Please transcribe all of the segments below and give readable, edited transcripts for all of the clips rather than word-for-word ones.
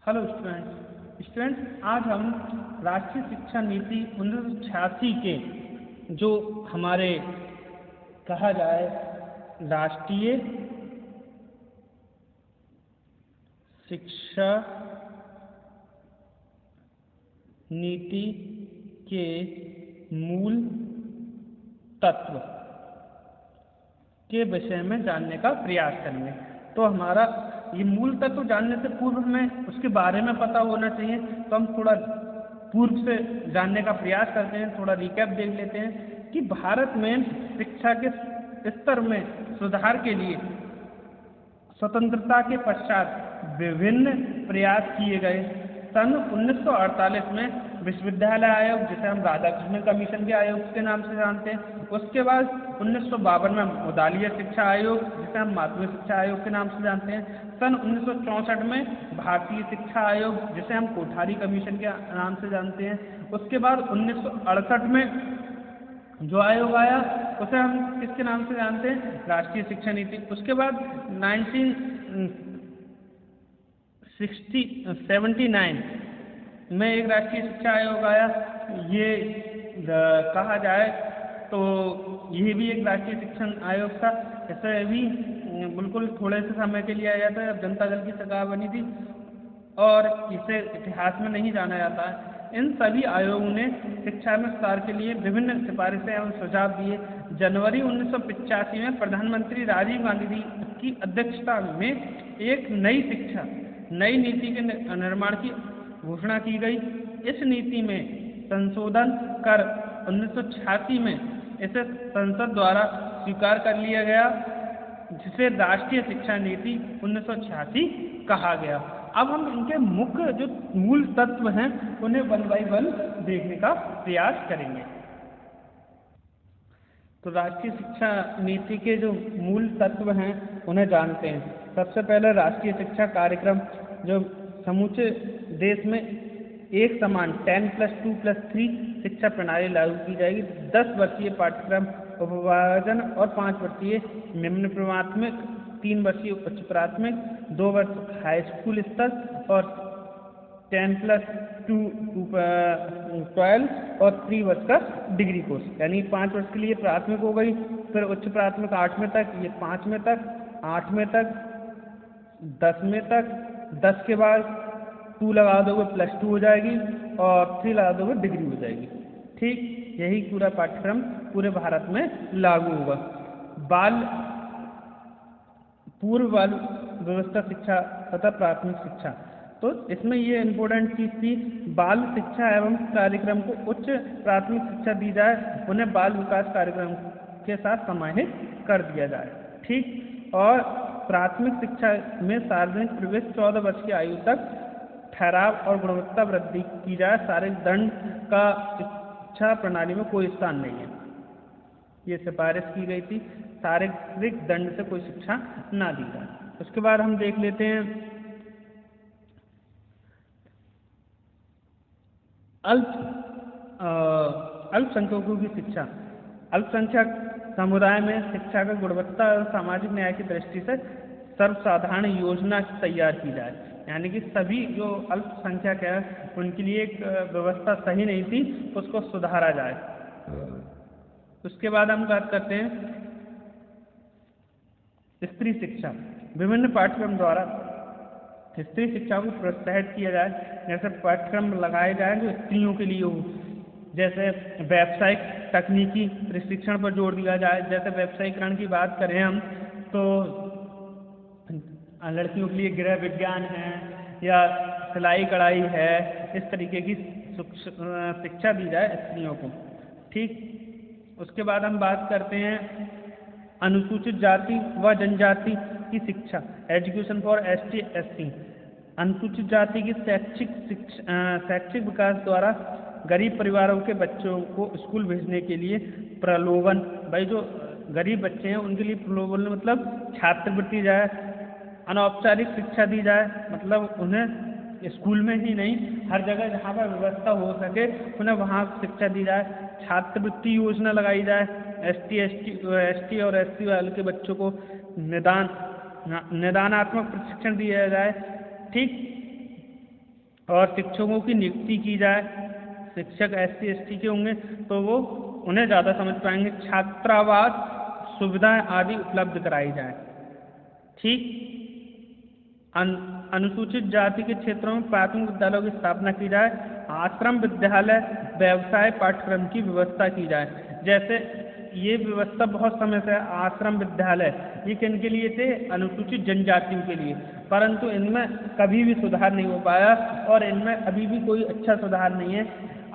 Hello students, आज हम राष्ट्रीय शिक्षा नीति 1986 के जो हमारे कहा जाए राष्ट्रीय शिक्षा नीति के मूल तत्व के विषय में जानने का प्रयास करेंगे। तो हमारा ये मूल तत्व जानने से पूर्व हमें उसके बारे में पता होना चाहिए, तो हम थोड़ा पूर्व से जानने का प्रयास करते हैं। थोड़ा रिकैप देख लेते हैं कि भारत में शिक्षा के स्तर में सुधार के लिए स्वतंत्रता के पश्चात विभिन्न प्रयास किए गए। सन 1948 में विश्वविद्यालय आयोग, जिसे हम राधाकृष्णन कमीशन के आयोग के नाम से जानते हैं। उसके बाद 1952 में मुदालिया शिक्षा आयोग, जिसे हम माध्यमिक शिक्षा आयोग के नाम से जानते हैं। सन 1964 में भारतीय शिक्षा आयोग, जिसे हम कोठारी कमीशन के नाम से जानते हैं। उसके बाद 1968 में जो आयोग आया उसे हम किसके नाम से जानते हैं? राष्ट्रीय शिक्षा नीति। उसके बाद 1979 में एक राष्ट्रीय शिक्षा आयोग आया। ये कहा जाए तो ये भी एक राष्ट्रीय शिक्षण आयोग था। इसे भी बिल्कुल थोड़े से समय के लिए आया था, जनता दल की सरकार बनी थी और इसे इतिहास में नहीं जाना जाता है। इन सभी आयोगों ने शिक्षा में सुधार के लिए विभिन्न सिफारिशें एवं सुझाव दिए। जनवरी 1985 में प्रधानमंत्री राजीव गांधी जी की अध्यक्षता में एक नई नीति के निर्माण की घोषणा की गई। इस नीति में संशोधन कर 1986 में इसे संसद द्वारा स्वीकार कर लिया गया, जिसे राष्ट्रीय शिक्षा नीति 1986 कहा गया। अब हम इनके मुख्य जो मूल तत्व हैं उन्हें वन बाय वन देखने का प्रयास करेंगे। तो राष्ट्रीय शिक्षा नीति के जो मूल तत्व हैं उन्हें जानते हैं। सबसे पहले राष्ट्रीय शिक्षा कार्यक्रम, जो समूचे देश में एक समान 10+2+3 शिक्षा प्रणाली लागू की जाएगी। 10 वर्षीय पाठ्यक्रम उपविभाजन और 5 वर्षीय निम्न प्राथमिक, 3 वर्षीय उच्च प्राथमिक, 2 वर्ष हाई स्कूल स्तर और 10+2=12 और 3 वर्ष का डिग्री कोर्स। यानी 5 वर्ष के लिए प्राथमिक हो गई, फिर उच्च प्राथमिक 8वें तक, ये 5वें तक, 8वें तक, 10वें तक, 10 के बाद 2 लगा दोगे +2 हो जाएगी और 3 लगा दोगे डिग्री हो जाएगी। ठीक यही पूरा पाठ्यक्रम पूरे भारत में लागू होगा। पूर्व बाल व्यवस्था शिक्षा तथा प्राथमिक शिक्षा, तो इसमें ये इम्पोर्टेंट चीज़ थी, बाल शिक्षा एवं कार्यक्रम को उच्च प्राथमिक शिक्षा दी जाए, उन्हें बाल विकास कार्यक्रम के साथ समाहित कर दिया जाए। ठीक, और प्राथमिक शिक्षा में सार्वजनिक प्रवेश 14 वर्ष की आयु तक ठहराव और गुणवत्ता वृद्धि की जाए। शारीरिक दंड का शिक्षा प्रणाली में कोई स्थान नहीं है, ये सिफारिश की गई थी। शारीरिक दंड से कोई शिक्षा ना दी जाए। उसके बाद हम देख लेते हैं अल्पसंख्यकों की शिक्षा। अल्पसंख्यक समुदाय में शिक्षा का गुणवत्ता और सामाजिक न्याय की दृष्टि से सर्वसाधारण योजना तैयार की जाए। यानी कि सभी जो अल्पसंख्यक है उनके लिए एक व्यवस्था सही नहीं थी, उसको सुधारा जाए। उसके बाद हम बात करते हैं स्त्री शिक्षा। विभिन्न पाठ्यक्रम द्वारा स्त्री शिक्षा को प्रोत्साहित किया जाए। जैसे पाठ्यक्रम लगाए जाए जो स्त्रियों के लिए हो, जैसे व्यावसायिक तकनीकी प्रशिक्षण पर जोर दिया जाए। जैसे व्यावसायीकरण की बात करें हम तो लड़कियों के लिए गृह विज्ञान है या सिलाई कढ़ाई है, इस तरीके की शिक्षा दी जाए स्त्रियों को। ठीक, उसके बाद हम बात करते हैं अनुसूचित जाति व जनजाति की शिक्षा, एजुकेशन फॉर ST SC। अनुसूचित जाति की शैक्षिक विकास द्वारा गरीब परिवारों के बच्चों को स्कूल भेजने के लिए प्रलोभन, भाई जो गरीब बच्चे हैं उनके लिए प्रलोभन मतलब छात्रवृत्ति जाए। अनौपचारिक शिक्षा दी जाए, मतलब उन्हें स्कूल में ही नहीं, हर जगह जहाँ पर व्यवस्था हो सके उन्हें वहाँ शिक्षा दी जाए। छात्रवृत्ति योजना लगाई जाए। ST और SC वाले के बच्चों को निदानात्मक प्रशिक्षण दिया जाए। ठीक, और शिक्षकों की नियुक्ति की जाए। शिक्षक SC ST के होंगे तो वो उन्हें ज़्यादा समझ पाएंगे। छात्रावास सुविधाएं आदि उपलब्ध कराई जाए। ठीक। अनुसूचित जाति के क्षेत्रों में प्राथमिक विद्यालयों की स्थापना की जाए। आश्रम विद्यालय व्यवसाय पाठ्यक्रम की व्यवस्था की जाए। जैसे ये व्यवस्था बहुत समय से आश्रम विद्यालय ये किन के लिए थे? अनुसूचित जनजातियों के लिए, परंतु इनमें कभी भी सुधार नहीं हो पाया और इनमें अभी भी कोई अच्छा सुधार नहीं है।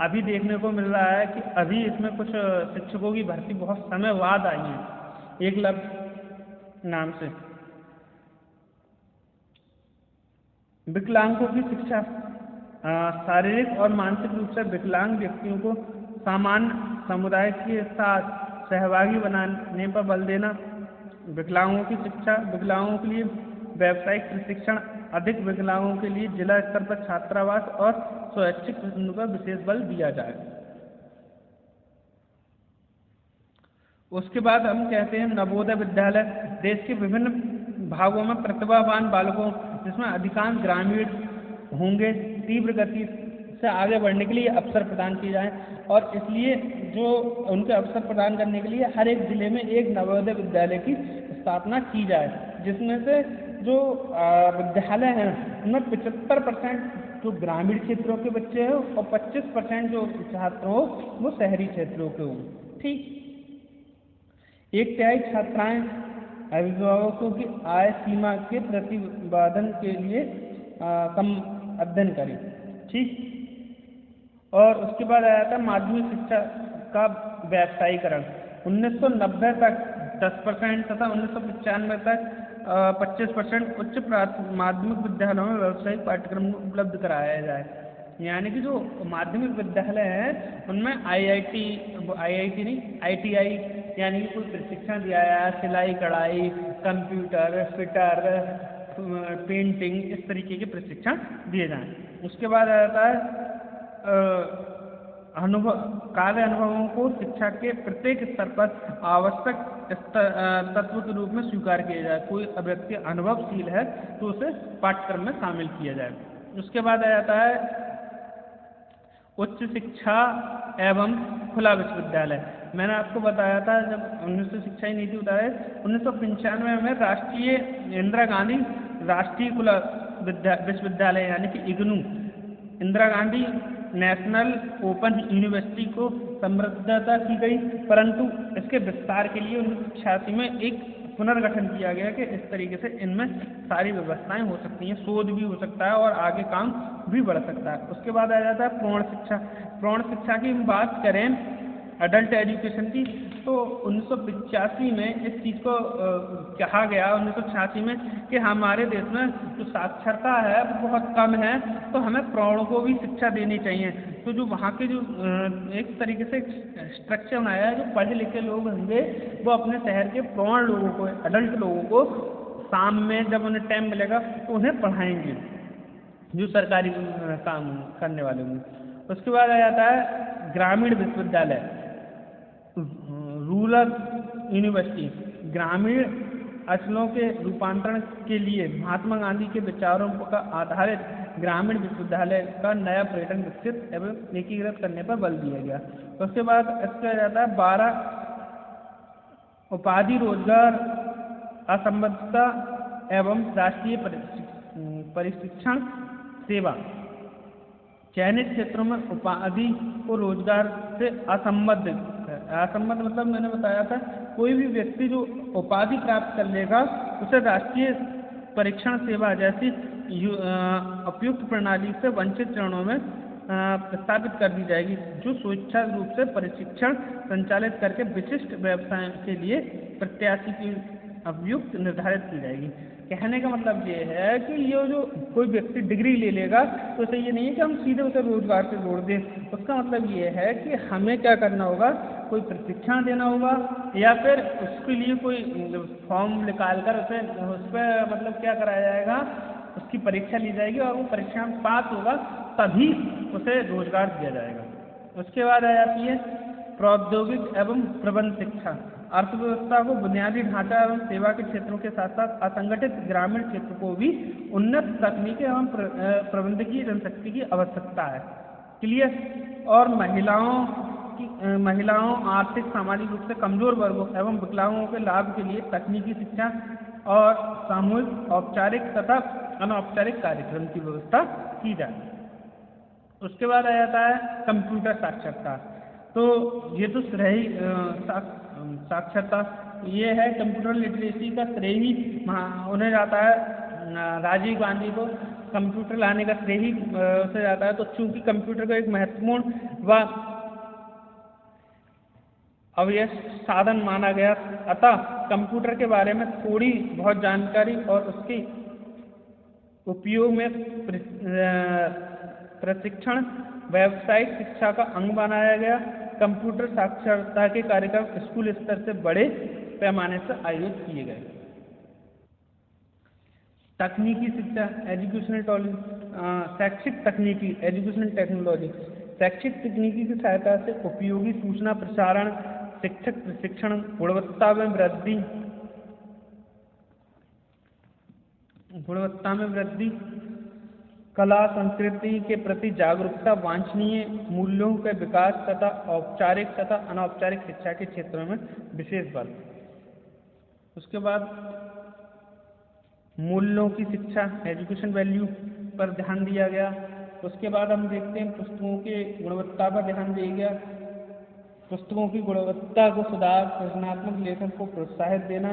अभी देखने को मिल रहा है कि अभी इसमें कुछ शिक्षकों की भर्ती बहुत समय बाद आई है एकलव्य नाम से। विकलांगों की शिक्षा। शारीरिक और मानसिक रूप से विकलांग व्यक्तियों को सामान्य समुदाय के साथ सहभागी बनाने पर बल देना। विकलांगों की शिक्षा। विकलांगों के लिए व्यावसायिक प्रशिक्षण। अधिक विकलांगों के लिए जिला स्तर पर छात्रावास और स्वैच्छिक प्रबंधन पर विशेष बल दिया जाए। उसके बाद हम कहते हैं नवोदय विद्यालय। देश के विभिन्न भागों में प्रतिभावान बालकों जिसमें अधिकांश ग्रामीण होंगे तीव्र गति से आगे बढ़ने के लिए अवसर प्रदान किए जाएं और इसलिए जो उनके अवसर प्रदान करने के लिए हर एक जिले में एक नवोदय विद्यालय की स्थापना की जाए, जिसमें से जो विद्यालय हैं उनमें 75% जो ग्रामीण क्षेत्रों के बच्चे हैं और 25% जो छात्र हो वो शहरी क्षेत्रों के हों। ठीक। 1/3 छात्राएं अभिभावकों की आय सीमा के प्रतिपादन के लिए कम अध्ययन करें। ठीक। और उसके बाद आया था माध्यमिक शिक्षा का व्यावसायीकरण। 1990 तक 10% तथा 1995 तक 25% उच्च माध्यमिक विद्यालयों में व्यावसायिक पाठ्यक्रम उपलब्ध कराया जाए। यानी कि जो माध्यमिक विद्यालय हैं उनमें IIT नहीं ITI यानी कि कोई प्रशिक्षण दिया है, सिलाई कढ़ाई, कंप्यूटर, फिटर, पेंटिंग, इस तरीके के प्रशिक्षण दिए जाएं। उसके बाद आता है कार्य अनुभवों को शिक्षा के प्रत्येक स्तर पर आवश्यक तत्व के रूप में स्वीकार किया जाए। कोई व्यक्ति अनुभवशील है तो उसे पाठ्यक्रम में शामिल किया जाए। उसके बाद आ जाता है उच्च शिक्षा एवं खुला विश्वविद्यालय। मैंने आपको बताया था जब 1900 शिक्षा नीति उतारे 1995 में राष्ट्रीय इंदिरा गांधी राष्ट्रीय खुला विश्वविद्यालय यानी कि IGNOU Indira Gandhi national open university को समृद्धता की गई, परंतु इसके विस्तार के लिए 1986 में एक पुनर्गठन किया गया कि इस तरीके से इनमें सारी व्यवस्थाएं हो सकती हैं, शोध भी हो सकता है और आगे काम भी बढ़ सकता है। उसके बाद आ जाता है प्रौढ़ शिक्षा। प्रौढ़ शिक्षा की बात करें अडल्ट एजुकेशन की तो 1985 में इस चीज़ को कहा गया 1986 में कि हमारे देश में जो साक्षरता है वो बहुत कम है तो हमें प्रौढ़ को भी शिक्षा देनी चाहिए। तो जो वहाँ के जो एक तरीके से स्ट्रक्चर बनाया है, जो पढ़े लिखे लोग होंगे वो अपने शहर के प्रौढ़ लोगों को अडल्ट लोगों को शाम में जब उन्हें टाइम मिलेगा तो उन्हें पढ़ाएंगे जो सरकारी काम करने वाले होंगे। उसके बाद आ जाता है ग्रामीण विश्वविद्यालय रूरल यूनिवर्सिटी। ग्रामीण अंचलों के रूपांतरण के लिए महात्मा गांधी के विचारों का आधारित ग्रामीण विश्वविद्यालय का नया पर्यटन विकसित एवं एकीकृत करने पर बल दिया गया। उसके बाद इसका जाता है 12 उपाधि रोजगार असंबद्धता एवं राष्ट्रीय प्रशिक्षण सेवा। चयनित क्षेत्रों में उपाधि को रोजगार से असंबद्ध मतलब मैंने बताया था कोई भी व्यक्ति जो उपाधि प्राप्त कर लेगा उसे राष्ट्रीय परीक्षण सेवा जैसी उपयुक्त प्रणाली से वंचित चरणों में प्रस्तावित कर दी जाएगी, जो स्वेच्छा रूप से प्रशिक्षण संचालित करके विशिष्ट व्यवसाय के लिए प्रत्याशी की उपयुक्त निर्धारित की जाएगी। कहने का मतलब ये है कि ये जो कोई व्यक्ति डिग्री ले लेगा तो उसे ये नहीं है कि हम सीधे उसे रोजगार से जोड़ दें। उसका मतलब ये है कि हमें क्या करना होगा, कोई प्रशिक्षण देना होगा या फिर उसके लिए कोई फॉर्म निकाल कर उस पर मतलब क्या कराया जाएगा, उसकी परीक्षा ली जाएगी और वो परीक्षा में पास होगा तभी उसे रोजगार दिया जाएगा। उसके बाद आ जाती है प्रौद्योगिक एवं प्रबंध शिक्षा, अर्थव्यवस्था को बुनियादी ढांचा एवं सेवा के क्षेत्रों के साथ साथ असंगठित ग्रामीण क्षेत्र को भी उन्नत तकनीकी एवं प्रबंधकीय जनशक्ति की आवश्यकता है। क्लियर। और महिलाओं आर्थिक सामाजिक रूप से कमजोर वर्गों एवं विकलांगों के लाभ के लिए तकनीकी शिक्षा और सामूहिक औपचारिक तथा अनौपचारिक कार्यक्रम की व्यवस्था की जाए। उसके बाद आ जाता है कंप्यूटर साक्षरता। तो ये तो श्रेय साक्षरता ये है, कंप्यूटर लिटरेसी का श्रेय ही उन्हें जाता है राजीव गांधी को, कंप्यूटर लाने का श्रेय ही उसे जाता है। तो चूंकि कंप्यूटर का एक महत्वपूर्ण व अव्यस्त साधन माना गया, अतः कंप्यूटर के बारे में थोड़ी बहुत जानकारी और उसके उपयोग में प्रशिक्षण व्यावसायिक शिक्षा का अंग बनाया गया। कंप्यूटर साक्षरता के कार्यक्रम स्कूल स्तर से बड़े पैमाने से आयोजित किए गए। तकनीकी शिक्षा एजुकेशनल शैक्षिक तकनीकी एजुकेशनल टेक्नोलॉजी, शैक्षिक तकनीकी की सहायता से उपयोगी सूचना प्रसारण, शिक्षक प्रशिक्षण, गुणवत्ता में वृद्धि, कला संस्कृति के प्रति जागरूकता, वांछनीय मूल्यों के विकास तथा औपचारिक तथा अनौपचारिक शिक्षा के क्षेत्रों में विशेष बल। उसके बाद मूल्यों की शिक्षा एजुकेशन वैल्यू पर ध्यान दिया गया। उसके बाद हम देखते हैं पुस्तकों की गुणवत्ता पर ध्यान दिया गया। पुस्तकों की गुणवत्ता को सुधार, सृजनात्मक लेखन को प्रोत्साहित देना,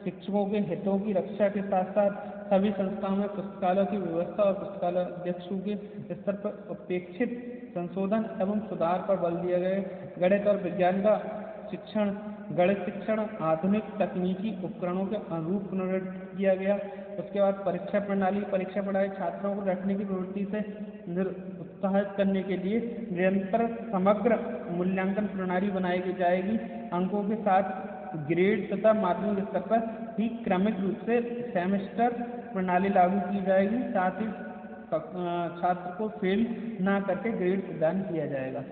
शिक्षकों के हितों की रक्षा के साथ साथ सभी संस्थाओं में पुस्तकालयों की व्यवस्था और पुस्तकालय अध्यक्षों के स्तर पर अपेक्षित संशोधन एवं सुधार पर बल दिया गया। गणित और विज्ञान का शिक्षण, गणित शिक्षण आधुनिक तकनीकी उपकरणों के अनुरूप पुनर्गठित किया गया। उसके बाद परीक्षा प्रणाली छात्रों को रखने की प्रवृत्ति से उत्साहित करने के लिए निरंतर समग्र मूल्यांकन प्रणाली बनाई जाएगी। अंकों के साथ ग्रेड तथा माध्यमिक स्तर पर भी क्रमिक रूप से सेमेस्टर प्रणाली लागू की जाएगी। साथ ही छात्र को फेल ना करके ग्रेड प्रदान किया जाएगा।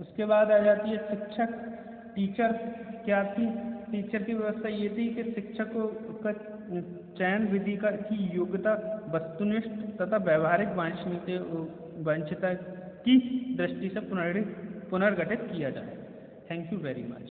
उसके बाद आ जाती है शिक्षक टीचर क्या थी। टीचर की व्यवस्था ये थी कि शिक्षक का चयन विधि की योग्यता वस्तुनिष्ठ तथा व्यवहारिक वांछनीयता की दृष्टि से पुनर्गठित किया जाए। Thank you very much.